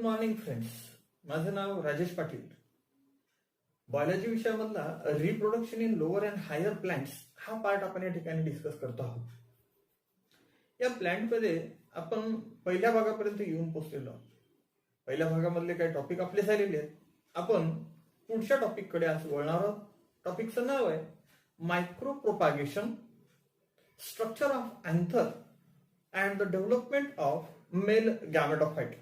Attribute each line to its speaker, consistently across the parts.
Speaker 1: Morning friends. माझं नाव Rajesh Patil. Biology विषयामधला reproduction in lower and higher plants हा पार्ट आपण या ठिकाणी डिस्कस करतो आहोत. या प्लांटमध्ये आपण पहिल्या भागापर्यंत येऊन पोहोचलेलो आहोत. पहिल्या भागामधले काही टॉपिक आपले झालेले आहेत. आपण पुढच्या टॉपिककडे आज वळणार आहोत. टॉपिकचं नाव आहे micro propagation, structure of anther and the development of male gametophyte.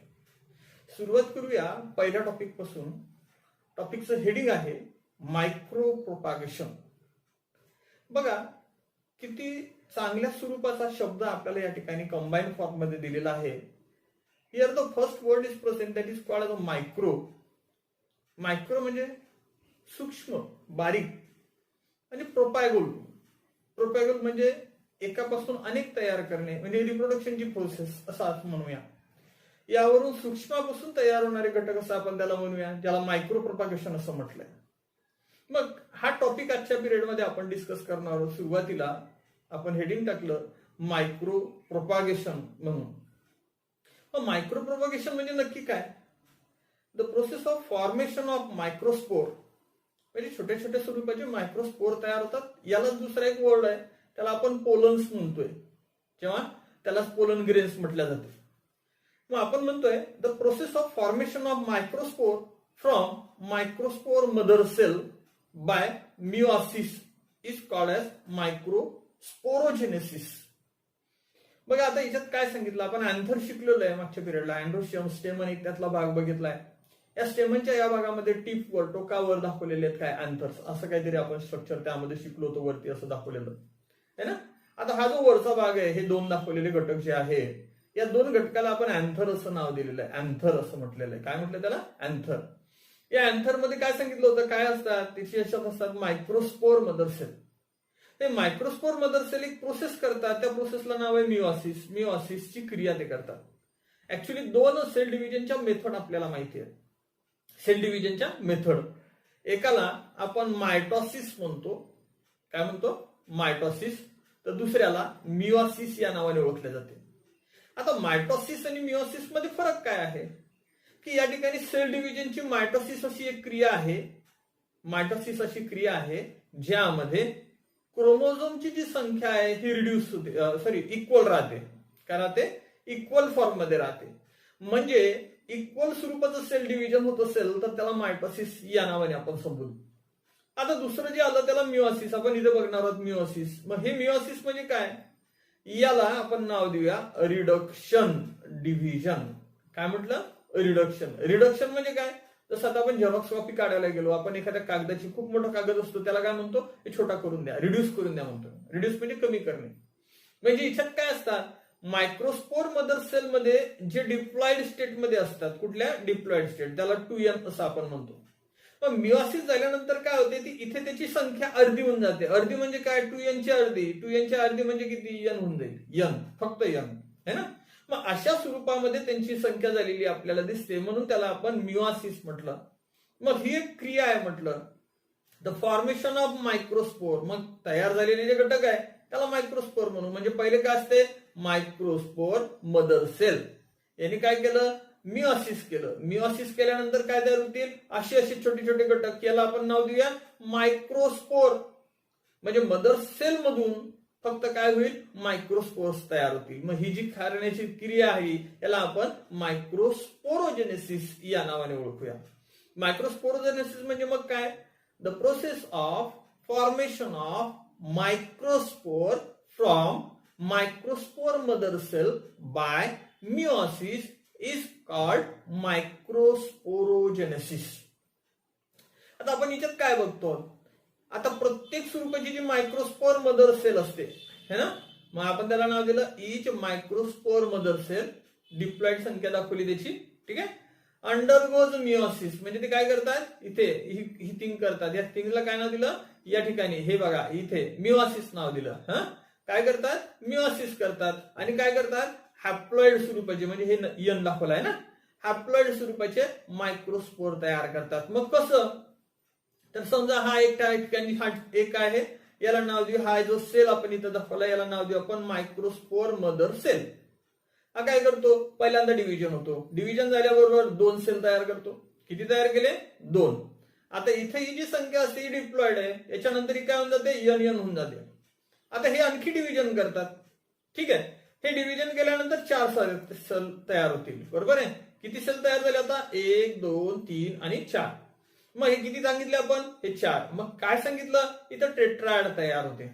Speaker 1: सुरुवात करूया पहिल्या टॉपिक पासून. टॉपिकचं हेडिंग आहे मायक्रो प्रोपागेशन. बघा किती चांगल्या स्वरूपाचा शब्द आपल्याला या ठिकाणी कंबाईन फॉर्म मध्ये दिलेला आहे. Here the first word is present, that is called the micro. Micro म्हणजे सूक्ष्म, बारीक. आणि प्रोपॅगल म्हणजे एकापासून अनेक तयार करणे, म्हणजे रिप्रोडक्शनची प्रोसेस असं म्हणूया. यावरून सूक्ष्मापासून तयार होणारे घटक असं आपण त्याला म्हणूया, ज्याला मायक्रो प्रोपागेशन असं म्हटलंय. मग हा टॉपिक आजच्या पिरियडमध्ये आपण डिस्कस करणार आहोत. सुरुवातीला आपण हेडिंग टाकलं मायक्रो प्रोपागेशन म्हणून. मग मायक्रो प्रोपागेशन म्हणजे नक्की काय? The process of formation of microspore, म्हणजे छोट्या छोट्या स्वरूपाचे मायक्रोस्पोर तयार होतात. याला दुसरा एक वर्ड आहे, त्याला आपण पोलन्स म्हणतोय, जेव्हा त्याला पोलन ग्रेन्स म्हटल्या जाते. मग आपण म्हणतोय the process of formation of microspore from microspore mother cell by meiosis is called as microsporogenesis. बघा आता याच्यात काय सांगितलं, आपण अँथर शिकलेलो आहे मागच्या पिरियडला. अँड्रोशियम, स्टेमन एक त्यातला भाग बघितलाय. या स्टेमनच्या या भागामध्ये टिपवर, टोकावर दाखवलेले आहेत काय अँथर्स, असं काहीतरी आपण स्ट्रक्चर त्यामध्ये शिकलो होतो. वरती असं दाखवलेलं आहे ना. आता हा जो वरचा भाग आहे, हे दोन दाखवलेले घटक जे आहे, या दोन घटकाला आपण अँथर असं नाव दिलेलं आहे. अँथर असं म्हटलेलं आहे. काय म्हटलं त्याला? अँथर. या अँथर मध्ये काय सांगितलं होतं, काय असतात त्याची अशात असतात मायक्रोस्पोर मदर सेल. ते मायक्रोस्पोर मदर सेल एक प्रोसेस करतात. त्या प्रोसेसला नाव आहे मिओसिस. मिओसिसची क्रिया ते करतात. ऍक्च्युली दोन सेल डिव्हिजनच्या मेथड आपल्याला माहिती आहे. सेल डिव्हिजनच्या मेथड, एकाला आपण मायटॉसिस म्हणतो. काय म्हणतो? मायटॉसिस. तर दुसऱ्याला मिओसिस या नावाने ओळखले जाते. आता मायटॉसिस आणि मिओसिस मध्ये फरक काय आहे की या ठिकाणी सेल डिव्हिजनची मायटॉसिस अशी एक क्रिया आहे. मायटॉसिस अशी क्रिया आहे ज्यामध्ये क्रोमोझोमची जी संख्या आहे ही रिड्यूस होते, इक्वल राहते. काय राहते? इक्वल फॉर्म मध्ये राहते. म्हणजे इक्वल स्वरूपाचं सेल डिव्हिजन होत असेल तर त्याला मायटॉसिस या नावाने आपण संबोधू. आता दुसरं जे आलं त्याला मिओसिस. आपण इथे बघणार आहोत मिओसिस. मग हे मिओसिस म्हणजे काय? याला आपण नाव देऊया रिडक्शन डिव्हिजन. काय म्हटलं? रिडक्शन. रिडक्शन म्हणजे काय? जसं आता आपण झेरॉक्स कॉपी काढायला गेलो, आपण एखाद्या कागदाची, खूप मोठा कागद असतो, त्याला काय म्हणतो? हे छोटा करून द्या, रिड्यूस करून द्या म्हणतो. रिड्यूस म्हणजे कमी करणे. म्हणजे याच्यात काय असतात, मायक्रोस्पोर मदर सेल मध्ये जे डिप्लॉइड स्टेट मध्ये असतात, कुठल्या? डिप्लॉइड स्टेट, त्याला 2n असं आपण म्हणतो. पण मिओसिस झाल्यानंतर काय होते, ती इथे त्याची संख्या अर्धी होऊन जाते. अर्धी म्हणजे काय? 2n ची अर्धी. 2n ची अर्धी म्हणजे किती? n होऊन जाईल. n, फक्त n है ना. मग अशा स्वरूपामध्ये त्यांची संख्या झालेली आपल्याला दिसते, म्हणून त्याला आपण मिओसिस म्हटलं. मग ही एक क्रिया आहे म्हटलं, द फॉर्मेशन ऑफ मायक्रोस्पोर. मग तयार झालेले जे घटक आहे त्याला मायक्रोस्पोर म्हणून. म्हणजे पहिले काय असते? Microspore mother cell. यांनी काय केलं? मिओसिस केलं. मिओसिस केल्यानंतर काय तयार होतील? असे असे छोटे छोटे घटक. याला आपण नाव देऊया मायक्रोस्पोर. म्हणजे मदर सेल मधून फक्त काय होईल? मायक्रोस्पोर्स तयार होतील. मग ही जी खारण्याची क्रिया आहे याला आपण मायक्रोस्पोरोजेनेसिस या नावाने ओळखूया. मायक्रोस्पोरोजेनेसिस म्हणजे मग काय? The process of formation of microspore from microspore mother cell by meiosis is called microsporogenesis. आता आपण याच्यात काय बघतो? आता प्रत्येक स्वरूपाची जी मायक्रोस्पोर मदर सेल असते है ना, मग आपण त्याला नाव दिलं इच मायक्रोस्पोर मदर सेल. डिप्लॉइड संख्या दाखवली त्याची, ठीक आहे. अंडरगोज मिओसिस म्हणजे ते काय करतात? इथे ही थिंग करतात. या थिंगला काय नाव दिलं? या ठिकाणी हे बघा, इथे मिओसिस नाव दिलं. काय करतात? मिओसिस करतात. आणि काय करतात? हॅप्लॉइड स्वरूपाचे, म्हणजे हे n दाखवलं आहे ना, हॅप्लॉइड स्वरूपाचे मायक्रोस्पोर तयार करतात. मग कसं? तर समजा हा एक ठिकाणी हा एक आहे, याला नाव देऊ, हा जो सेल आपण इथं दाखवला याला नाव देऊ आपण मायक्रोस्पोर मदर सेल. हा काय करतो, पहिल्यांदा डिव्हिजन होतो, डिव्हिजन झाल्याबरोबर 2 सेल तयार करतो. किती तयार केले, 2. आता इथे ही जी संख्या असते ही डिप्लॉइड आहे, याच्यानंतर ही काय होऊन जाते, n होऊन जाते. आता हे आणखी डिव्हिजन करतात. ठीक आहे, हे डिव्हिजन केल्यानंतर 4 सेल तयार होतील. बरोबर आहे. किती सेल तयार झाले आता, 1 2 3 आणि 4. मग हे किती सांगितले आपण, हे 4. मग काय सांगितलं, इथं टेट्रायड तयार होते.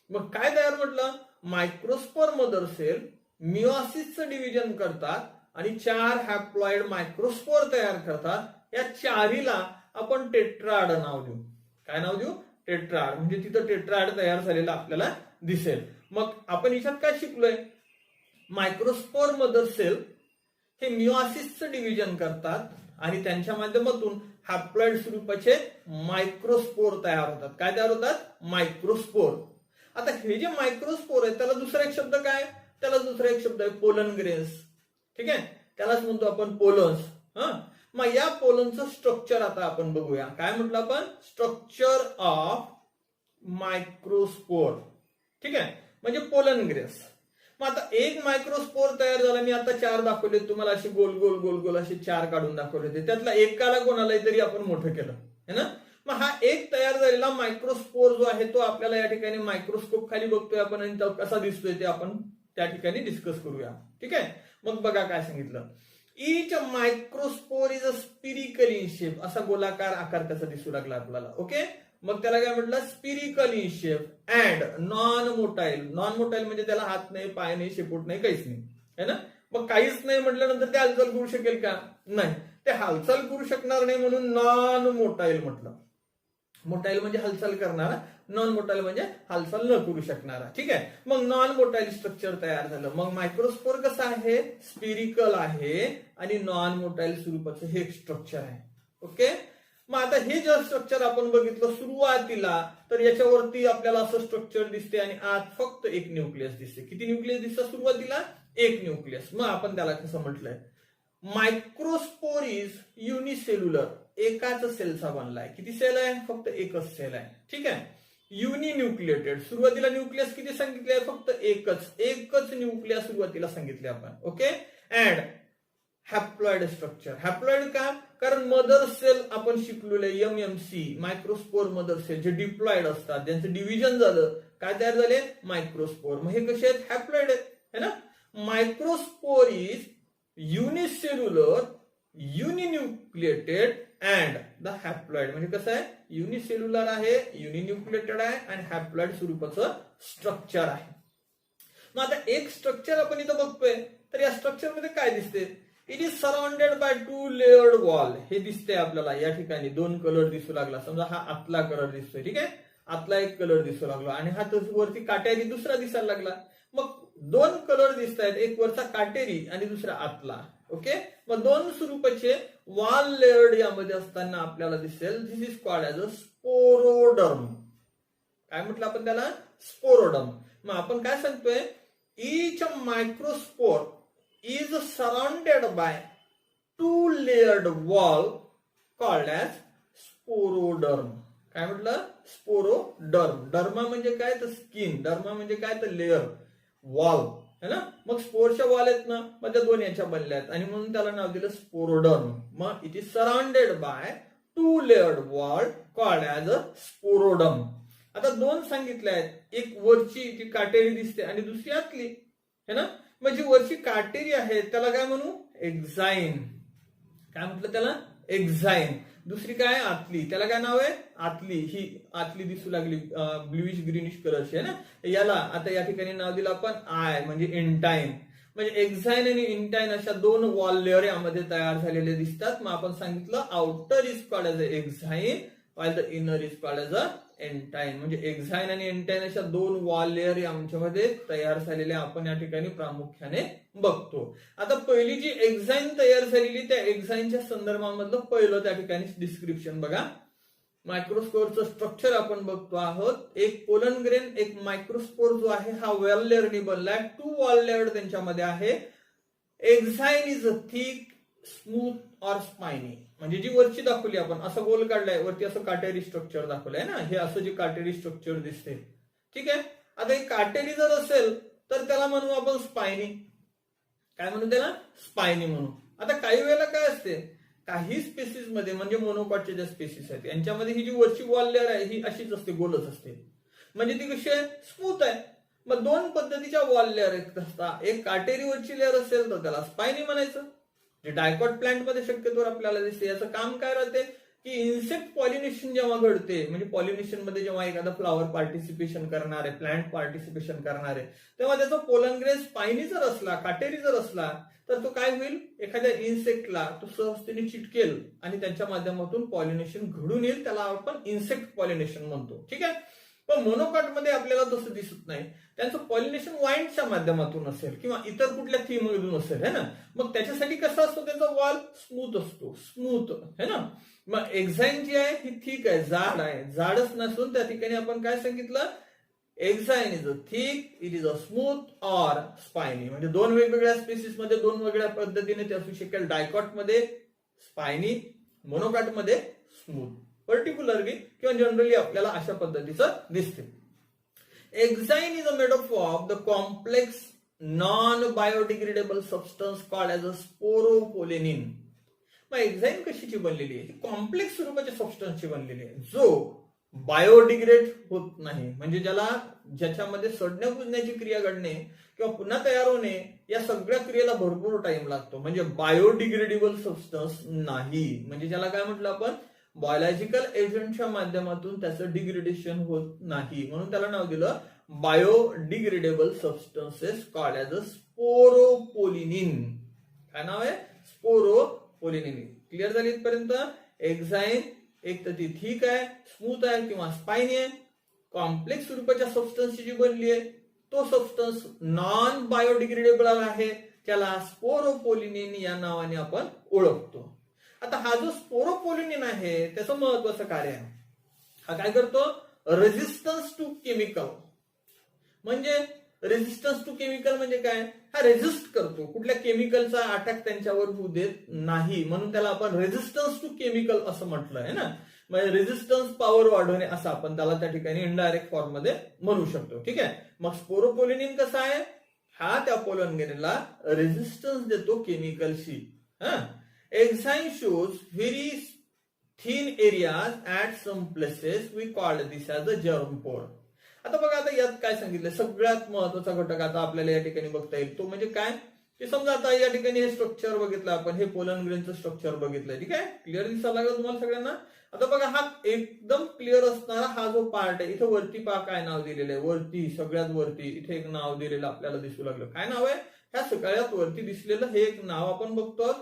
Speaker 1: मग काय तयार म्हटलं, मायक्रोस्पोर मदर सेल मिओसिसचं डिव्हिजन करतात आणि 4 हॅप्लॉइड मायक्रोस्पोर तयार करतात. या 4ला आपण टेट्राड नाव देऊ. काय नाव देऊ, टेट्राड. म्हणजे तिथं टेट्राड तयार झालेला आपल्याला दिसेल. मग आपण याच्यात काय शिकलोय, मायक्रोस्पोर मदर सेल हे मिओसिसचं डिव्हिजन करतात आणि त्यांच्या माध्यमातून हॅप्लॉइड स्वरूपाचे मायक्रोस्पोर तयार होतात. काय तयार होतात, मायक्रोस्पोर. आता हे जे मायक्रोस्पोर आहे त्याला दुसरा एक शब्द काय, त्याला दुसरा एक शब्द आहे पोलन ग्रेन्स. ठीक आहे, त्यालाच म्हणतो आपण पोलन्स. मग या पोलनचं स्ट्रक्चर आता आपण बघूया. काय म्हटलं आपण, स्ट्रक्चर ऑफ मायक्रोस्पोर. ठीक आहे, म्हणजे पोलन ग्रेन्स. मग आता एक मायक्रोस्पोर तयार झाला, मी आता 4 दाखवले तुम्हाला, असे गोल गोल गोल गोल असे 4 काढून दाखवले होते. त्यातला एकाला कोणालाही तरी आपण मोठं केलं है ना. मग हा एक तयार झालेला मायक्रोस्पोर जो आहे तो आपल्याला या ठिकाणी मायक्रोस्कोप खाली बघतोय आपण आणि तो कसा दिसतोय ते आपण त्या ठिकाणी डिस्कस करूया. ठीक आहे, मग बघा काय सांगितलं, each microspore is a spherical in shape. असा गोलाकार आकार त्याचा दिसू लागला आपल्याला. ओके, मग त्याला काय म्हटलं, spherical in shape and non motile. Non motile म्हणजे त्याला हात नाही, पाय नाही, शेपूट नाही, काहीच नाही है ना. मग काहीच नाही म्हटल्यानंतर ते हालचाल करू शकेल का, नाही. ते हालचाल करू शकणार नाही म्हणून नॉन मोटाईल म्हटलं. मोटाईल म्हणजे हालचाल करणारा, नॉन मोटाईल म्हणजे हालचाल न करू शकणारा. ठीक आहे, मग नॉन मोटाईल स्ट्रक्चर तयार झालं. मग मायक्रोस्पोर कसं आहे, स्पिरिकल आहे आणि नॉन मोटाईल स्वरूपाचं हे स्ट्रक्चर आहे. ओके, मग आता हे जे स्ट्रक्चर आपण बघितलं सुरुवातीला, तर याच्यावरती आपल्याला असं स्ट्रक्चर दिसते आणि आत फक्त एक न्यूक्लियस दिसते. किती न्यूक्लियस दिसतं सुरुवातीला, एक न्यूक्लियस. मग आपण त्याला कसं म्हटलंय, मायक्रोस्पोर इज युनिसेल्युलर. एकाच सेलचा बनलाय. किती सेल आहे, फक्त एकच सेल आहे. ठीक आहे, युनिन्यूक्लिएटेड. सुरुवातीला न्यूक्लियस किती सांगितले, फक्त एकच न्यूक्लियस सुरुवातीला सांगितले आपण. Okay, and haploid structure. Haploid का, कारण मदर सेल आपण शिकलेले MMC मायक्रोस्पोर मदर सेल जे डिप्लॉइड असतात, ज्यांचं डिव्हिजन झालं, काय तयार झाले, मायक्रोस्पोर. मग हे कसे आहेत, हॅप्लॉइड आहेत है ना. Microspore is unicellular, uninucleated and the haploid. म्हणजे कसं आहे, युनिसेल्युलर आहे, युनिन्यूक्लिएटेड आहे आणि हॅप्लॉइड स्वरूपाचं स्ट्रक्चर आहे. मग आता एक स्ट्रक्चर आपण इथं बघतोय, तर या स्ट्रक्चर मध्ये काय दिसते, it is surrounded by 2 layered wall. हे दिसते आपल्याला या ठिकाणी 2 कलर दिसू लागला. समजा हा आतला कलर दिसतोय. ठीक आहे, आतला एक कलर दिसू लागला आणि हा वरती काटेरी दुसरा दिसायला लागला. मग 2 कलर दिसत आहेत, एक वरचा काटेरी आणि दुसरा आतला. ओके, मग 2 स्वरूपाचे वॉल लेयर्ड यामध्ये असताना आपल्याला दिसेल. This is called as a sporoderm. काय म्हटलं आपण त्याला, स्पोरोडर्म. मग आपण काय सांगतोय, each microspore is surrounded by 2 layered wall called as sporoderm. काय म्हटलं, स्पोरोडर्म. डर्मा म्हणजे काय, तर स्किन. डर्मा म्हणजे काय, तर लेअर, वॉल है ना. मग स्पोरच्या वॉल आहेत ना, मग त्या 2 याच्या बनल्या आहेत आणि म्हणून त्याला नाव दिलं स्पोरोडर्म. मग it is surrounded by 2 layered wall called as a sporoderm. आता 2 सांगितले आहेत, एक वरची जी काटेरी दिसते आणि दुसरी आतली है ना. मग जी वरची काटेरी आहे त्याला काय म्हणू, एक्झाईन. काय म्हटलं त्याला, एक्झाईन. दुसरी काय, आतली. त्याला काय नाव आहे, आतली. ही आतली दिसू लागली ब्लूइश ग्रीनिश कलरची आहे ना. याला आता या ठिकाणी नाव दिलं आपण आय, म्हणजे इंटाईन. म्हणजे एक्झाईन आणि इंटाईन अशा 2 वॉल लेअर यामध्ये तयार झालेले दिसतात. मग आपण सांगितलं outer is called as a exine while the inner is called as a entine. म्हणजे एक्झाईन आणि एंटाईन अशा 2 वॉल लेअर यांच्यामध्ये तयार झालेले आपण या ठिकाणी प्रामुख्याने बघतो. आता पहिली जी एक्झाईन तयार झालेली, त्या एक्झाईनच्या संदर्भामधलं पहिलं त्या ठिकाणी डिस्क्रिप्शन बघा. मायक्रोस्पोरचं स्ट्रक्चर आपण बघतो आहोत. एक पोलन ग्रेन, एक मायक्रोस्पोर जो आहे हा वॉल लेअरनी बनलाय. 2 वॉल लेअर त्यांच्यामध्ये आहे. Exine is a thick, smooth or spiny. म्हणजे जी वरची दाखवली आपण, असं गोल काढलाय, वरती असं काटेरी स्ट्रक्चर दाखवलंय ना. हे असं जे काटेरी स्ट्रक्चर दिसते. ठीक आहे, आता हे काटेरी जर असेल तर त्याला म्हणू आपण स्पायनी. काय म्हणू त्याला, स्पायनी म्हणू. आता काही वेळेला काय असते, काही स्पेसिस मध्ये म्हणजे मोनोकॉटच्या ज्या स्पेसिस आहेत यांच्यामध्ये ही जी वरची वॉल लेअर आहे ही अशीच असते, गोलच असते. म्हणजे ती कशी आहे, स्मूथ आहे. मग दोन पद्धतीच्या वॉल लेअर असतात. एक काटेरीवरची लेअर असेल तर त्याला स्पायनी म्हणायचं, जे डायकॉट प्लांट मध्ये शक्यतो आपल्याला दिसते. याचं काम काय राहते की इन्सेक्ट पॉलिनेशन जेव्हा घडते, म्हणजे पॉलिनेशन मध्ये जेव्हा एखादा फ्लॉवर पार्टिसिपेशन करणार आहे, प्लांट पार्टिसिपेशन करणार आहे, तेव्हा त्याचा पोलन ग्रेन स्पायनी जर असला, काटेरी जर असला, तर तो काय होईल, एखाद्या इन्सेक्टला तो सहजतेने चिटकेल आणि त्यांच्या माध्यमातून पॉलिनेशन घडून येईल. त्याला आपण इन्सेक्ट पॉलिनेशन म्हणतो. ठीक आहे. पण मोनोकॉट मध्ये आपल्याला तसं दिसत नाही. त्यांचं पॉलिनेशन वाइंडच्या माध्यमातून असेल किंवा इतर कुठल्या थीम मधून असेल, है ना. मग त्याच्यासाठी कसं असतो, त्याचा वॉल स्मूथ असतो, स्मूथ, है ना. मग एक्झाईन जी आहे ही थिक आहे, जाड आहे. जाडच नसून त्या ठिकाणी आपण काय सांगितलं, exine is a thick, it is a smooth or spiny. म्हणजे दोन वेगवेगळ्या स्पेसिस मध्ये दोन वेगळ्या पद्धतीने ते असू शकेल. डायकॉट मध्ये स्पायनी, मोनोकॉट मध्ये स्मूथ. पर्टिक्युलरली किंवा जनरली आपल्याला अशा पद्धतीचं दिसते. Exine is a made up of the complex non biodegradable substance called as a sporopollenin. मग एक्झाईन कशाची बनलेली आहे, कॉम्प्लेक्स स्वरूपाच्या सबस्टन्सची बनलेली आहे, जो बायोडिग्रेड होत नाही. म्हणजे ज्याच्यामध्ये सडण्या कुजण्याची क्रिया घडणे किंवा पुन्हा तयार होणे या सगळ्या क्रियेला भरपूर टाइम लागतो. म्हणजे बायोडिग्रेडेबल सबस्टन्स नाही. म्हणजे ज्याला काय म्हटलं आपण, बायोलॉजिकल एजंटच्या माध्यमातून त्याचं डिग्रेडेशन होत नाही, म्हणून त्याला नाव दिलं बायोडिग्रेडेबल सबस्टन्सेस कॉल्ड ॲज अ स्पोरोपोलिनिन. काय नाव आहे, स्पोरोपोलिनिन. क्लिअर झाली इथपर्यंत. एक्झाईन एक तर ती थिक आहे, स्मूथ आहे किंवा स्पायनी आहे. कॉम्प्लेक्स स्वरूपाच्या सबस्टन्सची जी बनली आहे तो सबस्टन्स नॉन बायोडिग्रेडेबल आहे, त्याला स्पोरोपोलिनिन या नावाने आपण ओळखतो. आता हा जो स्पोरोपोलिनिन आहे त्याचं महत्वाचं कार्य आहे. हा काय करतो, रेझिस्टन्स टू केमिकल. म्हणजे रेझिस्टन्स टू केमिकल म्हणजे काय, हा रेझिस्ट करतो, कुठल्या केमिकलचा अटॅक त्यांच्यावर होऊ देत नाही, म्हणून त्याला आपण रेझिस्टन्स टू केमिकल असं म्हटलं आहे ना. म्हणजे रेझिस्टन्स पॉवर वाढवणे असं आपण त्याला त्या ठिकाणी इनडायरेक्ट फॉर्म मध्ये म्हणू शकतो. ठीक आहे. मग स्पोरोपोलिनिन कसा आहे, हा त्या पोलन ग्रेनला रेझिस्टन्स देतो केमिकलशी. Exine shows very thin areas at some places. We call this as a germ pore. आता बघा, आता यात काय सांगितलं, सगळ्यात महत्वाचा घटक आता आपल्याला या ठिकाणी बघता येईल तो म्हणजे काय, की समजा आता या ठिकाणी हे स्ट्रक्चर बघितलं आपण, हे पोलन ग्रेनचं स्ट्रक्चर बघितलंय. ठीक आहे. क्लिअर दिसायला लागलं तुम्हाला सगळ्यांना. आता बघा, हा एकदम क्लिअर असणारा हा जो पार्ट आहे, इथं वरती पहा काय नाव दिलेलं आहे, वरती सगळ्यात वरती इथे एक नाव दिलेलं आपल्याला दिसू लागलं. काय नाव आहे, ह्या सगळ्यात वरती दिसलेलं हे एक नाव आपण बघतो.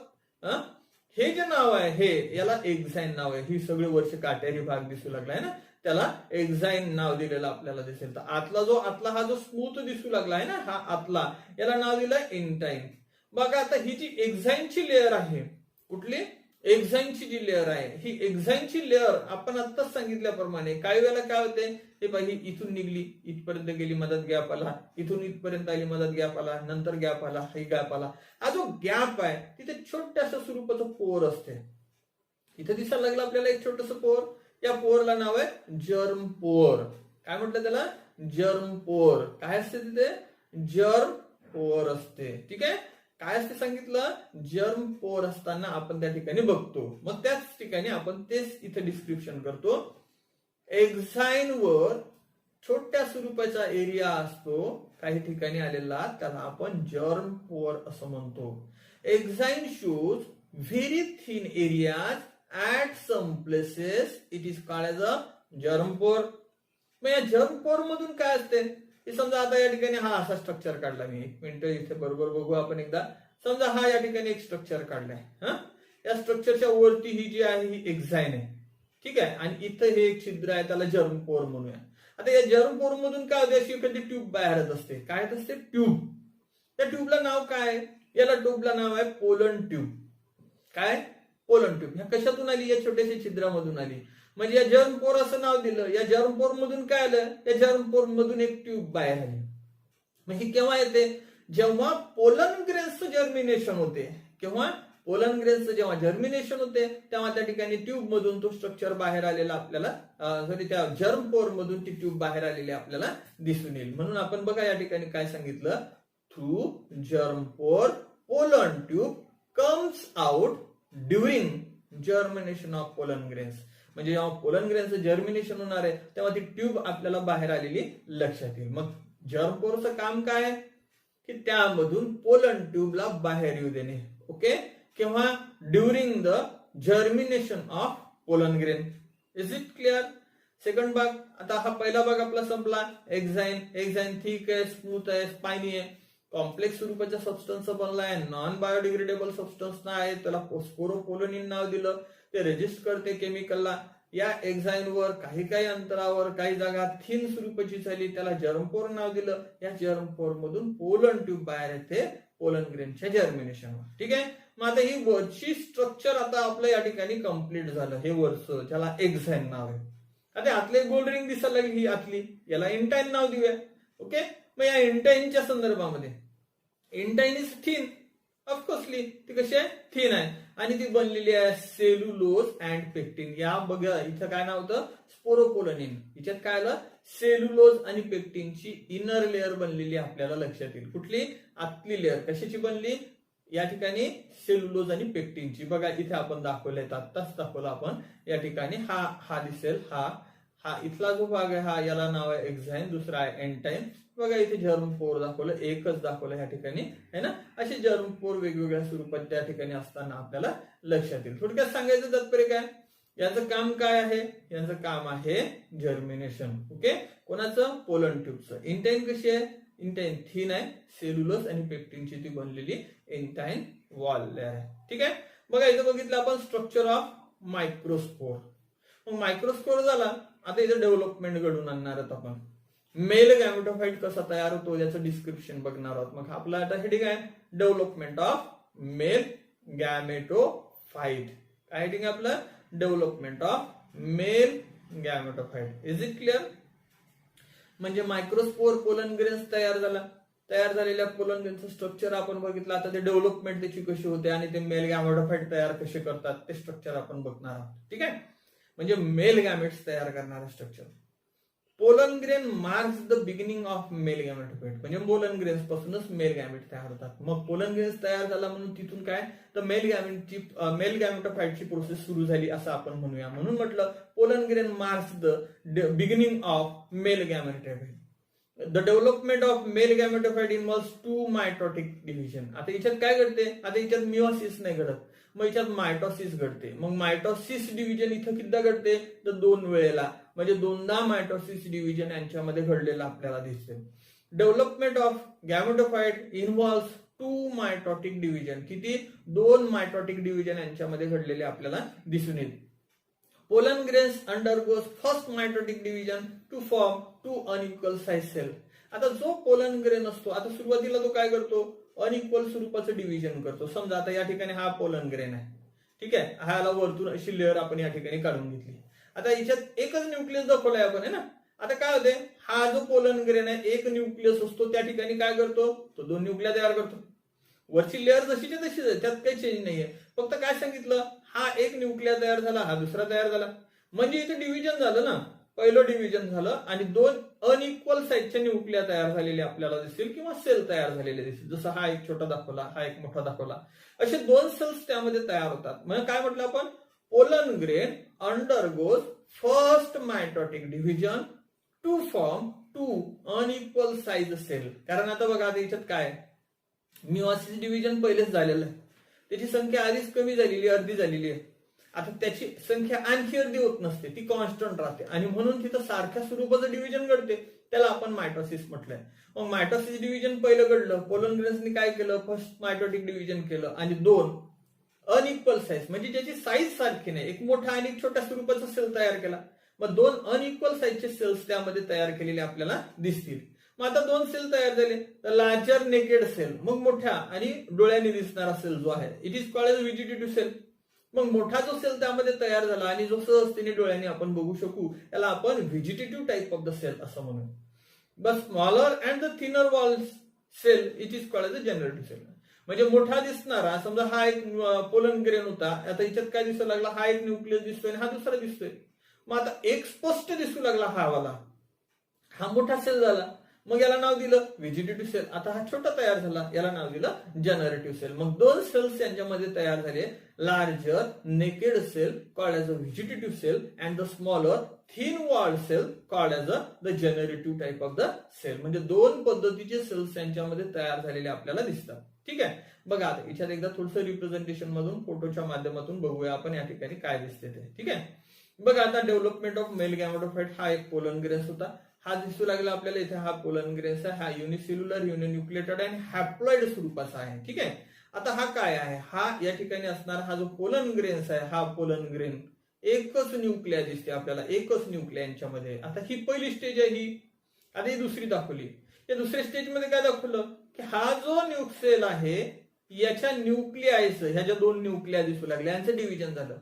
Speaker 1: हे जे नाव आहे हे, याला एक्झाईन नाव आहे. ही सगळे वर्ष काटेरी भाग दिसू लागलाय ना, त्याला एक्झाईन नाव दिलेलं आपल्याला दिसेल. तर आतला हा जो स्मूथ दिसू लागलाय ना, हा आतला, याला नाव दिलंय इंटाईन. बघा, आता ही जी एक्झाईनची लेअर आहे, कुठली, एक्झाईनची जी लेअर आहे, ही एक्झाईनची लेअर आपण आत्ताच सांगितल्याप्रमाणे काही वेळेला काय होते, हे बाई इथून निघली, इथपर्यंत गेली, मदत गॅप आला, इथून इथपर्यंत आली, मदत गॅप आला, नंतर गॅप आला, ही गॅप आला. हा जो गॅप आहे तिथे छोट्याशा स्वरूपाचं पोर असते. इथे दिसायला लागलं आपल्याला एक छोटस पोर. या पोरला नाव आहे जर्म पोर. काय म्हटलं त्याला, जर्म पोर. काय असते तिथे, जर्म पोर असते. ठीक आहे. काय असते सांगितलं, जर्म पोर असताना आपण त्या ठिकाणी बघतो. मग त्याच ठिकाणी आपण तेच इथे डिस्क्रिप्शन करतो. एक्झाईन वर छोट्या स्वरूपाचा एरिया असतो काही ठिकाणी आलेला, त्याला आपण जर्म पोर असं म्हणतो. Exine shows very thin areas at some places, it is called as a germ pore. मग या जर्म पोर मधून काय असते, समजा आता या ठिकाणी हा असा स्ट्रक्चर काढला मी, एक मिनिट इथे बरोबर बघू आपण एकदा. समजा हा या ठिकाणी एक स्ट्रक्चर काढलाय. या स्ट्रक्चरच्या वरती ही जी आहे ही एक्झाईन आहे. ठीक आहे. आणि इथं हे एक छिद्र आहे, त्याला जर्म पोर म्हणूया. आता या जर्म पोर मधून काय होते, अशी एखादी ट्यूब बाहेर येत असते. काय येत असते, ट्यूब. त्या ट्यूबला नाव काय, याला ट्यूबला नाव आहे पोलन ट्यूब. काय, पोलन ट्यूब. ह्या कशातून आली, या छोट्याशा छिद्रामधून आली. म्हणजे या जर्म पोर असं नाव दिलं. या जर्म पोर मधून काय आलं, या जर्म पोर मधून एक ट्यूब बाहेर आली. मग ही केव्हा येते, जेव्हा पोलन ग्रेन्सचं जर्मिनेशन होते. केव्हा, पोलन ग्रेन्सचं जेव्हा जर्मिनेशन होते तेव्हा त्या ठिकाणी ट्यूब मधून तो स्ट्रक्चर बाहेर आलेला आपल्याला, त्या जर्म पोर मधून ती ट्यूब बाहेर आलेली आपल्याला दिसून येईल. म्हणून आपण बघा या ठिकाणी काय सांगितलं, थ्रू जर्म पोर pollen tube comes out during germination of pollen grains. म्हणजे जेव्हा पोलन ग्रेनचं जर्मिनेशन होणार आहे तेव्हा ती ट्यूब आपल्याला बाहेर आलेली लक्षात येईल. मग जर्म पोरचं काम काय आहे की त्यामधून पोलन ट्यूबला बाहेर येऊ देणे. ओके, केव्हा? During the germination of pollen grain. Is it clear? Second भाग. आता हा पहिला भाग आपला संपला. एक्झाईन थिक आहे, स्मूथ आहे, स्पायनी आहे, कॉम्प्लेक्स स्वरूपाच्या सबस्टन्स बनलाय, नॉन बायोडिग्रेडेबल सबस्टन्स आहे, त्याला स्पोरोपोलोनिन नाव दिलं, ते रेजिस्ट करते केमिकलला. या एक्झाईनवर काही अंतरावर काही जागा थिन स्वरूपाची झाली, त्याला जर्मपोर नाव दिलं. या जर्मपोर मधून पोलन ट्यूब बाहेर येते पोलन ग्रेनच्या जर्मिनेशनवर. ठीक आहे. मग आता ही वरची स्ट्रक्चर आता आपलं या ठिकाणी कम्प्लीट झालं. हे वरचं ज्याला एक्झाईन नाव आहे. आता आतले गोल्ड रिंग दिसायला लागली ही आतली, याला इंटाईन नाव देऊया. ओके, मग या इंटाईनच्या संदर्भामध्ये इंटाईन इज थिन, ऑफकोर्सली ती कशी आहे? थिन आहे. आणि ती बनलेली आहे सेल्युलोज अँड पेक्टिन. या बघा इथं काय नाव होतं? स्पोरोपोलोनिन. हिच्यात काय आलं? सेल्युलोज आणि पेक्टिनची इनर लेअर बनलेली आपल्याला लक्षात येईल. कुठली? आतली लेअर. कशाची बनली? या ठिकाणी सेल्युलोज आणि पेक्टिनची. बघा इथे आपण दाखवलंय, आत्ताच दाखवलं आपण. या ठिकाणी हा दिसेल, हा इथला जो भाग आहे हा, याला नाव आहे एक्झाईन, दुसरा आहे एंटाईन. बघा इथे जर्मपोर दाखवलं, एकच दाखवलं ह्या ठिकाणी है ना. असे जर्मपोर वेगवेगळ्या स्वरूपात त्या ठिकाणी असताना आपल्याला लक्षात येईल. थोडक्यात सांगायचं तात्पर्य काय? याचं काम काय आहे? याचं काम आहे जर्मिनेशन. ओके, कोणाचं? पोलन ट्यूबचं. इंटाईन कशी आहे? इंटाईन थिन आहे, सेल्युलोज आणि पेक्टिनची ती बनलेली इंटाईन वॉल लेअर आहे. ठीक आहे. बघा इथं बघितलं आपण स्ट्रक्चर ऑफ मायक्रोस्पोर. मग मायक्रोस्पोर झाला. आता इथं डेव्हलपमेंट घडून आणणार आहोत आपण. मेल गॅमेटोफाइट कसा तयार होतो याचं डिस्क्रिप्शन बघणार आहोत. मग आपला आता हेडिंग आहे डेव्हलपमेंट ऑफ मेल गॅमेटोफाइट. काय हेडिंग आहे आपलं? Development of male gametophyte. Is it clear? म्हणजे मायक्रोस्पोर पोलन ग्रेन्स तयार झालेल्या पोलन ग्रेनचं स्ट्रक्चर आपण बघितलं. आता ते डेव्हलपमेंट त्याची कशी होते आणि ते मेल गॅमेटोफाइट तयार कसे करतात ते स्ट्रक्चर आपण बघणार आहोत. ठीक आहे. म्हणजे मेल गॅमेट्स तयार करणारं structure. Pollen grain marks the beginning of male gametophyte. म्हणजे पोलन ग्रेन्स पासूनच मेल गॅमेट तयार होतात. मग पोलन ग्रेन्स तयार झाला म्हणून तिथून काय तर मेल गॅमेटोफाइटची प्रोसेस सुरू झाली असं आपण म्हणूया. म्हणून म्हटलं pollen grain marks the beginning of male gametophyte. The development of male gametophyte involves 2 mitotic division. आता याच्यात काय घडते? आता याच्यात मिओसिस नाही घडत, मग याच्यात मायटोसिस घडते. मग मायटोसिस डिव्हिजन इथं किती घडते? तर 2 वेळेला. म्हणजे 2दा मायटोसिस डिव्हिजन यांच्यामध्ये घडलेलं आपल्याला दिसते. Development of gametophyte involves 2 mitotic division. किती? 2 मायटोटिक डिव्हिजन यांच्यामध्ये घडलेले आपल्याला दिसून येईल. Pollen grains undergoes first mitotic division to form 2 unequal size cell. आता जो पोलन ग्रेन असतो, आता सुरुवातीला तो काय करतो? अनइक्वल स्वरूपाचं डिव्हिजन करतो. समजा आता या ठिकाणी हा पोलन ग्रेन आहे. ठीक आहे. ह्याला वरतून अशी लेअर आपण या ठिकाणी काढून घेतली. आता याच्यात एकच न्यूक्लियस दाखवलाय आपण है ना. आता काय होते? हा जो पोलन ग्रेन आहे एक न्यूक्लियस असतो, त्या ठिकाणी काय करतो? तो 2 न्यूक्लिया तयार करतो. वरची लेअर जशीच्या तशीच आहे, त्यात काही चेंज नाहीये. फक्त काय सांगितलं? हा एक न्यूक्लिया तयार झाला, हा दुसरा तयार झाला. म्हणजे इथे डिव्हिजन झालं ना. पहिलं डिव्हिजन झालं आणि 2 अनइक्वल साईजच्या न्यूक्लिया तयार झालेले आपल्याला दिसतील किंवा सेल तयार झालेले दिसतील. जसं हा एक छोटा दाखवला, हा एक मोठा दाखवला, असे 2 सेल्स त्यामध्ये तयार होतात. म्हणजे काय म्हटलं आपण? Pollen grain undergoes first mitotic division to form 2 unequal size cell. कारण आता बघा आता याच्यात काय मिओसिस डिव्हिजन पहिलेच झालेलं आहे, त्याची संख्या आधीच कमी झालेली, अर्धी झालेली आहे. आता त्याची संख्या आणखी अर्धी होत नसते, ती कॉन्स्टंट राहते आणि म्हणून तिथं सारख्या स्वरूपाचं डिव्हिजन घडते. त्याला आपण मायटोसिस म्हटलंय. मग मायटोसिस डिव्हिजन पहिलं घडलं. पोलन ग्रेन्सनी काय केलं? फर्स्ट मायटोटिक डिव्हिजन केलं आणि 2 अनइक्वल साइज म्हणजे ज्याची साईज सारखी नाही, एक मोठा आणि एक छोट्या स्वरूपाचा सेल तयार केला. मग 2 अनइक्वल साईजचे सेल्स त्यामध्ये तयार केलेले आपल्याला दिसतील. मग आता 2 सेल तयार झाले तर लार्जर नेकेड सेल, मग मोठ्या आणि डोळ्यांनी दिसणारा सेल जो आहे it is called as vegetative cell. मग मोठा जो सेल त्यामध्ये तयार झाला आणि जो सहजतेने डोळ्यांनी आपण बघू शकू त्याला आपण vegetative type of the cell असं म्हणू. But smaller and the thinner wall cell it is called as a generative cell. म्हणजे मोठा दिसणारा, समजा हा एक पोलन ग्रेन होता, आता याच्यात काय दिसायला लागला? हा एक न्यूक्लियस दिसतोय आणि हा दुसरा दिसतोय. मग आता एक स्पष्ट दिसू लागला हा वाला, हा मोठा सेल झाला. मग याला नाव दिलं व्हेजिटेटिव्ह सेल. आता हा छोटा तयार झाला, याला नाव दिलं जनरेटिव्ह सेल. मग दोन सेल्स यांच्यामध्ये तयार झाले, larger naked cell called as a vegetative cell and the smaller thin walled cell called as a the generative type of the cell. म्हणजे दोन पद्धतीचे सेल्स यांच्यामध्ये तयार झालेले आपल्याला दिसतात. ठीक आहे, बघा आता याच्यात एकदा थोडंसं रिप्रेझेंटेशन मधून फोटोच्या माध्यमातून बघूया आपण या ठिकाणी काय दिसते ते. ठीक आहे, बघा आता डेव्हलपमेंट ऑफ मेल गॅमेटोफाइट हा एक पोलन ग्रेन्स होता. हा दिसू लागला आपल्याला इथे, हा पोलन ग्रेन्स आहे. हा युनिसेल्युलर युनिन्यूक्लिएटेड आणि हॅप्लॉइड स्वरूपाचा आहे. ठीक आहे, आता हा काय आहे, हा या ठिकाणी असणार हा जो पोलन ग्रेन्स आहे, हा पोलन ग्रेन एकच न्यूक्लिया दिसते आपल्याला, एकच न्यूक्लिया यांच्यामध्ये. आता ही पहिली स्टेज आहे ही, आता ही दुसरी दाखवली. या दुसऱ्या स्टेज मध्ये काय दाखवलं की हा जो न्यूक्सेल आहे याच्या न्यूक्लियास, ह्या ज्या दोन न्यूक्लिया दिसू लागल्या यांचं डिव्हिजन झालं.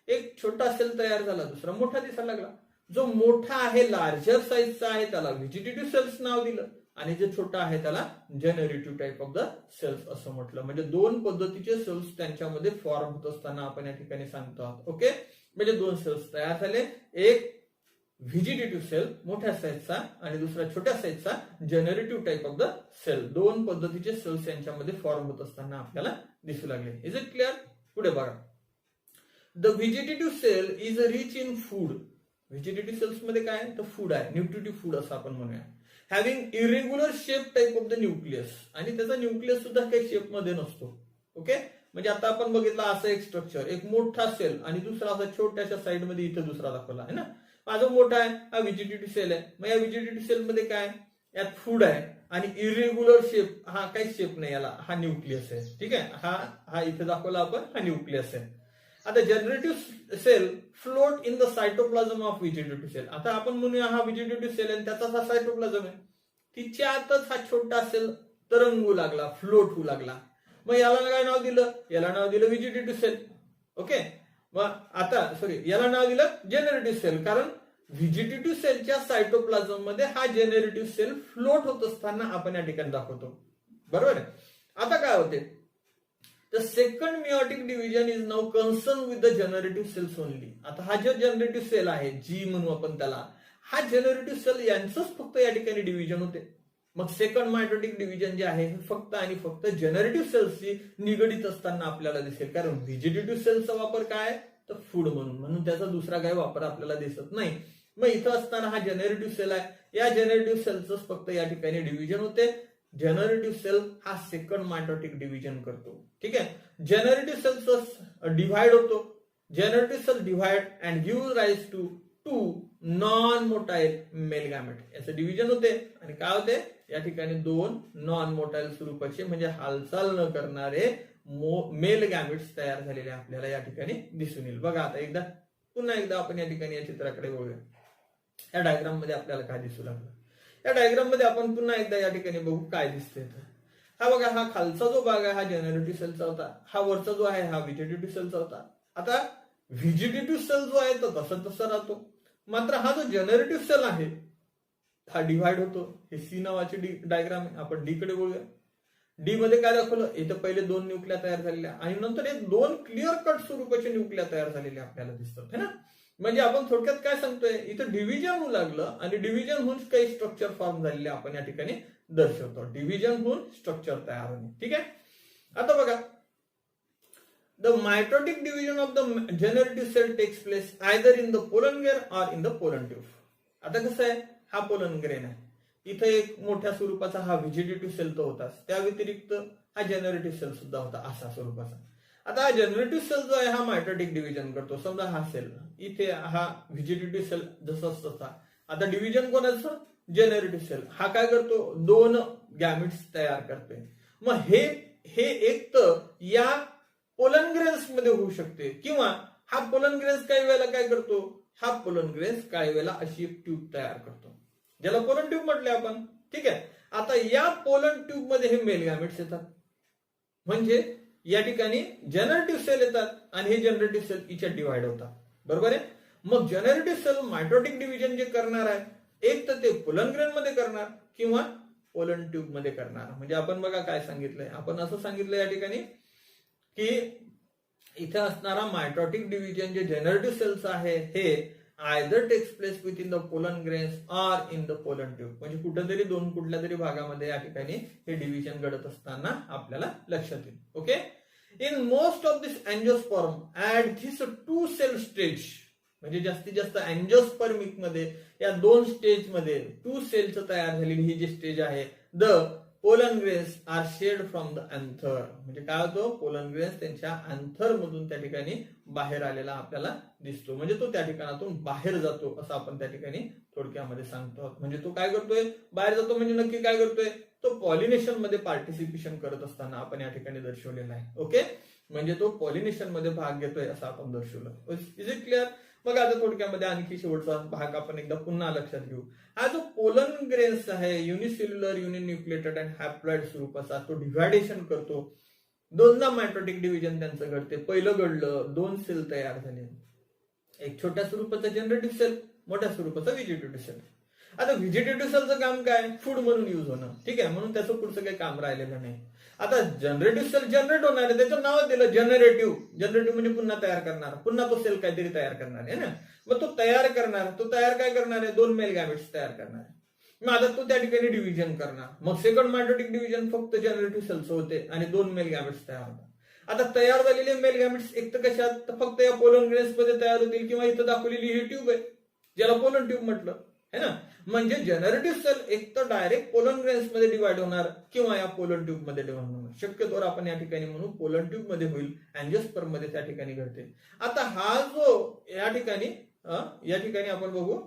Speaker 1: एक छोटा सेल तयार झाला, दुसरा मोठा दिसायला लागला. जो मोठा आहे लार्जर साईजचा आहे त्याला व्हेजिटेटिव्ह सेल्स नाव दिलं आणि जे छोटा आहे त्याला generative type of the cells असं म्हटलं. म्हणजे दोन पद्धतीचे सेल्स त्यांच्यामध्ये फॉर्म होत असताना आपण या ठिकाणी सांगतो आहोत. ओके, म्हणजे दोन सेल्स तयार झाले, एक व्हेजिटेटिव्ह सेल मोठ्या साईजचा आणि दुसरा छोट्या साईजचा generative type of the cell. दोन पद्धतीचे सेल्स यांच्यामध्ये फॉर्म होत असताना आपल्याला दिसू लागले. Is it clear? पुढे बघा, the vegetative cell is rich in food. Vegetative cells मध्ये काय तर फूड आहे, न्यूट्रिटिव्ह फूड असं आपण म्हणूया. Having irregular shape type of the nucleus, आणि त्याचा न्यूक्लियस सुद्धा काही शेप मध्ये नसतो. ओके, म्हणजे आता आपण बघितलं असं एक स्ट्रक्चर, एक मोठा सेल आणि दुसरा असा छोट्याशा साईड मध्ये इथे दुसरा दाखवला आहे ना. माझा मोठा आहे हा व्हेजिटेटिव्ह सेल आहे. मग या व्हेजिटेटिव्ह सेल मध्ये काय, यात फूड आहे आणि इरेग्युलर शेप, हा काही शेप नाही याला, हा न्यूक्लियस आहे. ठीक आहे, हा इथे दाखवला आपण, हा न्यूक्लियस आहे. आता generative cell float in the cytoplasm of vegetative cell. आता आपण म्हणूया हा व्हेजिटेटिव्ह सेल आहे, त्याचाच हा सायटोप्लाझम आहे. तिच्यातच हा छोटा सेल तरंगू लागला, फ्लोट होऊ लागला. मग याला काय नाव दिलं, याला नाव दिलं व्हेजिटेटिव्ह सेल. ओके, मग आता याला नाव दिलं जनरेटिव्ह सेल, कारण व्हेजिटेटिव्ह सेलच्या सायटोप्लाझम मध्ये हा जनरेटिव्ह सेल फ्लोट होत असताना आपण या ठिकाणी दाखवतो. बरोबर आहे. आता काय होते, the second meiotic division is now concern with the generative cells only. आता हा जो जनरेटिव्ह सेल आहे, जी म्हणू आपण त्याला, हा जनरेटिव्ह सेल यांचंच फक्त या ठिकाणी डिव्हिजन होते. मग सेकंड मायटोटिक डिव्हिजन जे आहे हे फक्त आणि फक्त जनरेटिव्ह सेल्सशी निगडित असताना आपल्याला दिसेल, कारण व्हेजिटेटिव्ह सेल्सचा वापर काय तर फूड म्हणून त्याचा दुसरा काही वापर आपल्याला दिसत नाही. मग इथं असताना हा जनरेटिव्ह सेल आहे, या जनरेटिव्ह सेलच फक्त या ठिकाणी डिव्हिजन होते. जनरेटिव्ह सेल हा सेकंड मायटोटिक डिव्हिजन करतो. ठीक आहे, जनरेटिव्ह सेल्स डिव्हाइड होतो. Generative cell divide and give rise to two non motile male gamete. याचं डिव्हिजन होते आणि काय होते, या ठिकाणी दोन नॉन मोटाईल स्वरूपाचे म्हणजे हालचाल न करणारे मेल गॅमेट्स तयार झालेले आपल्याला या ठिकाणी दिसून येईल. बघा आता पुन्हा एकदा आपण या ठिकाणी या चित्राकडे बघूया. या डायग्राम मध्ये आपल्याला काय दिसू लागलं, या डायग्राम मध्ये आपण पुन्हा एकदा या ठिकाणी बघू काय दिसतंय. हा बघा, हा खालचा जो भाग आहे हा जनरेटिव्ह सेलचा होता, हा वरचा जो आहे हा व्हेजिटेटिव्ह सेलचा होता. आता व्हेजिटेटिव्ह सेल जो आहे तो तसा राहतो, मात्र हा जो जनरेटिव्ह सेल आहे हा डिव्हाइड होतो. हे सी नावाची डायग्राम आहे. आपण डी कडे बोलूया. डी मध्ये काय दाखवलं, इथं पहिले दोन न्यूक्लिया तयार झालेल्या आणि नंतर हे दोन क्लिअर कट स्वरूपाचे न्यूक्लिया तयार झालेले आपल्याला दिसतात है ना. म्हणजे आपण थोडक्यात काय सांगतोय, इथं डिव्हिजन होऊ लागलं आणि डिव्हिजन होऊन काही स्ट्रक्चर फॉर्म झालेले आपण या ठिकाणी दर्शवतो. डिव्हिजन होऊन स्ट्रक्चर तयार होणे. ठीक आहे, आता बघा, the mitotic division of the generative cell takes place either in the pollen grain or in the pollen tube. आता कसं आहे, हा पोलन ग्रेन आहे, इथे एक मोठ्या स्वरूपाचा हा व्हेजिटेटिव्ह सेल तो होताच, त्या व्यतिरिक्त हा जनरेटिव्ह सेल सुद्धा होता असा स्वरूपाचा. आता हा जनरेटिव्ह सेल जो आहे हा मायटोटिक डिव्हिजन करतो. समजा हा सेल इथे, हा व्हेजिटेटिव्ह सेल जसं तसा. आता डिव्हिजन कोणाचं, जनरेटिव्ह सेल. हा काय करतो, दोन गॅमेट्स तयार करतोय. मग हे एक तर या पोलन ग्रेन्स मध्ये होऊ शकते किंवा हा पोलन ग्रेन्स काही वेळेला काय करतो, हा पोलन ग्रेन्स काही वेळेला अशी एक ट्यूब तयार करतो ज्याला पोलन ट्यूब म्हटले आपण. ठीक आहे, आता या पोलन ट्यूब मध्ये हे मेल गॅमेट्स येतात, म्हणजे या ठिकाणी जनरेटिव्ह सेल येतात आणि हे जनरेटिव्ह सेल इच्यात डिव्हाइड होतात. बरोबर आहे. मग जनरेटिव्ह सेल मायटोटिक डिव्हिजन जे करणार आहे, एक तर ते पोलन ग्रेन मध्ये करणार किंवा पोलन ट्यूब मध्ये करणार. म्हणजे आपण बघा काय सांगितलंय, आपण असं सांगितलं या ठिकाणी की इथे असणारा मायटोटिक डिव्हिजन जे जनरेटिव्ह सेल्स आहे हे either takes place with in the pollen grains or in the pollen tube. म्हणजे कुठेतरी कुठल्या तरी भागामध्ये या ठिकाणी हे डिव्हिजन घडत असताना आपल्याला लक्षात येईल. Okay. In most of this angiosperm at this 2 cell stage, म्हणजे जास्तीत जास्त अँजिओस्पर्मिक मध्ये या 2 स्टेज मध्ये 2 सेलचं तयार झालेली ही जी स्टेज आहे, the pollen grains are shed from the anther. म्हणजे काय होतो, पोलन ग्रेन्स त्यांच्या अँथर मधून त्या ठिकाणी बाहेर आलेला आपल्याला दिसतो. म्हणजे तो त्या ठिकाणातून बाहेर जातो असं आपण त्या ठिकाणी थोडक्यामध्ये सांगतो. म्हणजे तो काय करतोय, बाहेर जातो म्हणजे नक्की काय करतोय, तो पॉलिनेशन मध्ये पार्टिसिपेशन करत असताना आपण या ठिकाणी दर्शवलेला आहे. ओके. म्हणजे तो पॉलिनेशन मध्ये भाग घेतोय असं आपण दर्शवलं. Is it clear. मग आता थोडक्यामध्ये आणखी शेवटचा भाग आपण एकदा पुन्हा लक्षात घेऊ. हा जो पोलन ग्रेन्स आहे युनिसेल्युलर, युनिन्यूक्लिएटेड अँड हॅप्लॉइड स्वरूपाचा, तो डिव्हायडेशन करतो. दोनदा मायटोटिक डिव्हिजन त्यांचं घडते. पहिलं घडलं, 2 सेल तयार झाले, एक छोट्या स्वरूपाचा जनरेटिव्ह सेल, मोठ्या स्वरूपाचा व्हेजिटेटिव्ह सेल. आता व्हेजिटेटिव्ह सेलचं काम काय, फूड म्हणून युज होणं. ठीक आहे, म्हणून त्याचं पुढचं काही काम राहिलेलं नाही. आता जनरेटिव्ह सेल जनरेट होणार आहे, त्याचं नाव दिलं जनरेटिव्ह. जनरेटिव्ह म्हणजे पुन्हा तयार करणार, पुन्हा तो सेल काहीतरी तयार करणार आहे ना. मग तो तयार काय करणार आहे, 2 मेल गॅमेट्स तयार करणार आहे. मग आता तो त्या ठिकाणी डिव्हिजन करणार. मग सेकंड मायटोटिक डिव्हिजन फक्त जनरेटिव्ह सेलचं होते आणि 2 मेल गॅमेट्स तयार होतात. आता तयार झालेले मेल गॅमेट्स एक तर कशात, तर फक्त या पोलन ग्रेन्स मध्ये तयार होतील, किंवा इथं दाखवलेली ही ट्यूब आहे ज्याला पोलन ट्यूब म्हटलं है ना. म्हणजे जनरेटिव्ह सेल एक तर डायरेक्ट पोलन ग्रेन्स मध्ये डिवाइड होणार किंवा या पोलन ट्यूब मध्ये डिवाइड होणार. शक्यतोवर आपण या ठिकाणी म्हणू पोलन ट्यूब मध्ये होईल, अँजिओस्पर्म मध्ये त्या ठिकाणी घडते. आता हा जो या ठिकाणी आपण बघू,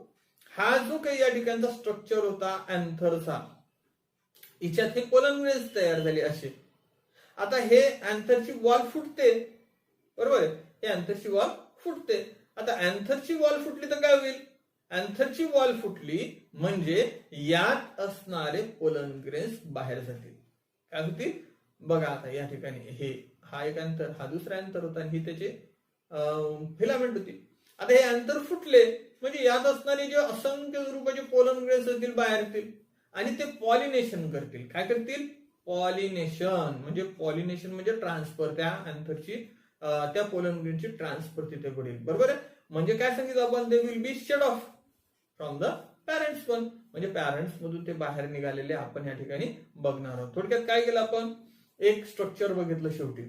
Speaker 1: हा जो काही या ठिकाणचा स्ट्रक्चर होता अँथरचा, हिच्यात हे पोलन ग्रेन्स तयार झाले असे. आता हे अँथरची वॉल फुटते, बरोबर आहे, हे अँथरची वॉल फुटते. आता अँथरची वॉल फुटली तर काय होईल, अँथरची वॉल फुटली म्हणजे यात असणारे पोलन ग्रेन्स बाहेर जातील. काय होतील बघा. आता या ठिकाणी हा एक अँथर, हा दुसरा अँथर होता आणि ही त्याचे फिलामेंट होती. आता हे अँथर फुटले म्हणजे यात असणारे जे असंख्य स्वरूपाचे पोलन ग्रेन्स असतील बाहेर येतील आणि ते पॉलिनेशन करतील. काय करतील, पॉलिनेशन. म्हणजे पॉलिनेशन म्हणजे ट्रान्सफर, त्या अँथरची त्या पोलन ग्रेनची ट्रान्सफर तिथे घडेल. बरोबर आहे. म्हणजे काय सांगितलं आपण, they will be shed off from the parents one. म्हणजे पॅरेंट्स मधून ते बाहेर निघालेले आपण या ठिकाणी बघणार आहोत. थोडक्यात काय केलं आपण, एक स्ट्रक्चर बघितलं शेवटी.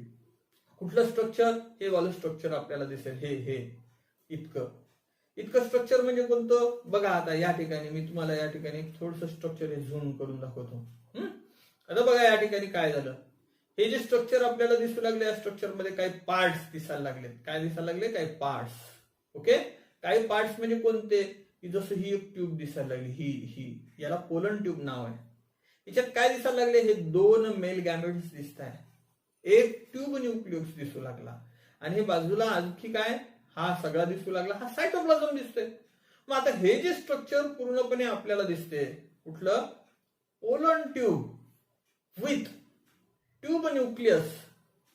Speaker 1: कुठलं स्ट्रक्चर, हे वालं स्ट्रक्चर आपल्याला दिसेल, हे इतकं स्ट्रक्चर म्हणजे कोणतं बघा. आता या ठिकाणी मी तुम्हाला या ठिकाणी थोडंसं स्ट्रक्चर हे झूम करून दाखवतो. आता बघा या ठिकाणी काय झालं, हे जे स्ट्रक्चर आपल्याला दिसू लागले, या स्ट्रक्चर मध्ये काही पार्ट्स दिसायला लागले. काय दिसायला लागले, काही पार्ट्स. ओके. काही पार्ट्स म्हणजे कोणते, की जसं ही एक ट्यूब दिसायला लागली, ही याला पोलन ट्यूब नाव आहे. याच्यात काय दिसायला लागले, हे 2 मेल गॅमेट्स दिसत आहे, एक ट्यूब न्यूक्लियस दिसू लागला आणि हे बाजूला आणखी काय, हा सगळा दिसू लागला, हा सायटोप्लाझम दिसतोय. मग आता हे जे स्ट्रक्चर पूर्णपणे आपल्याला दिसते, कुठलं, pollen tube with tube nucleus,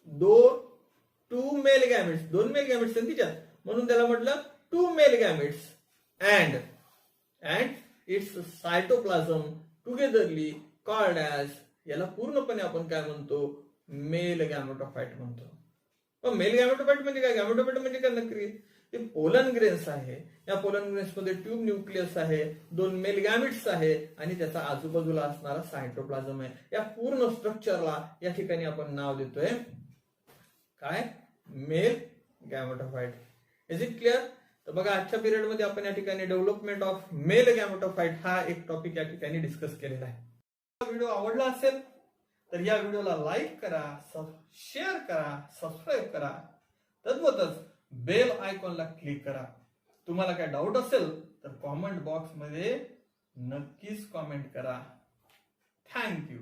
Speaker 1: 2 male gametes, 2 male gametes आहेत तिच्यात, म्हणून त्याला म्हटलं 2 male gametes and it's cytoplasm togetherly called as, याला पूर्णपणे आपण काय म्हणतो, मेल गॅमेटोफाइट म्हणतो. मग मेल गॅमेटोफाइट म्हणजे काय, गॅमेटोफाइट म्हणजे काय नक्की, ते पोलन ग्रेन्स आहे. या पोलन ग्रेन्स मध्ये ट्यूब न्यूक्लियस आहे, 2 मेल गॅमेट्स आहे आणि त्याचा आजूबाजूला असणारा सायटोप्लाझम आहे. या पूर्ण स्ट्रक्चरला या ठिकाणी आपण नाव देतोय काय, male gametophyte. Is it clear. तर बघा आजच्या पिरियड मध्ये आपण या ठिकाणी डेव्हलपमेंट ऑफ मेल गॅमेटोफाइट हा एक टॉपिक या ठिकाणी डिस्कस केलेला आहे. व्हिडिओ आवडला असेल तर या व्हिडिओला लाईक करा, शेअर करा, सबस्क्राईब करा, तद्वतच बेल आयकॉनला क्लिक करा. तुम्हाला काय डाऊट असेल तर कॉमेंट बॉक्स मध्ये नक्कीच कॉमेंट करा. थँक्यू.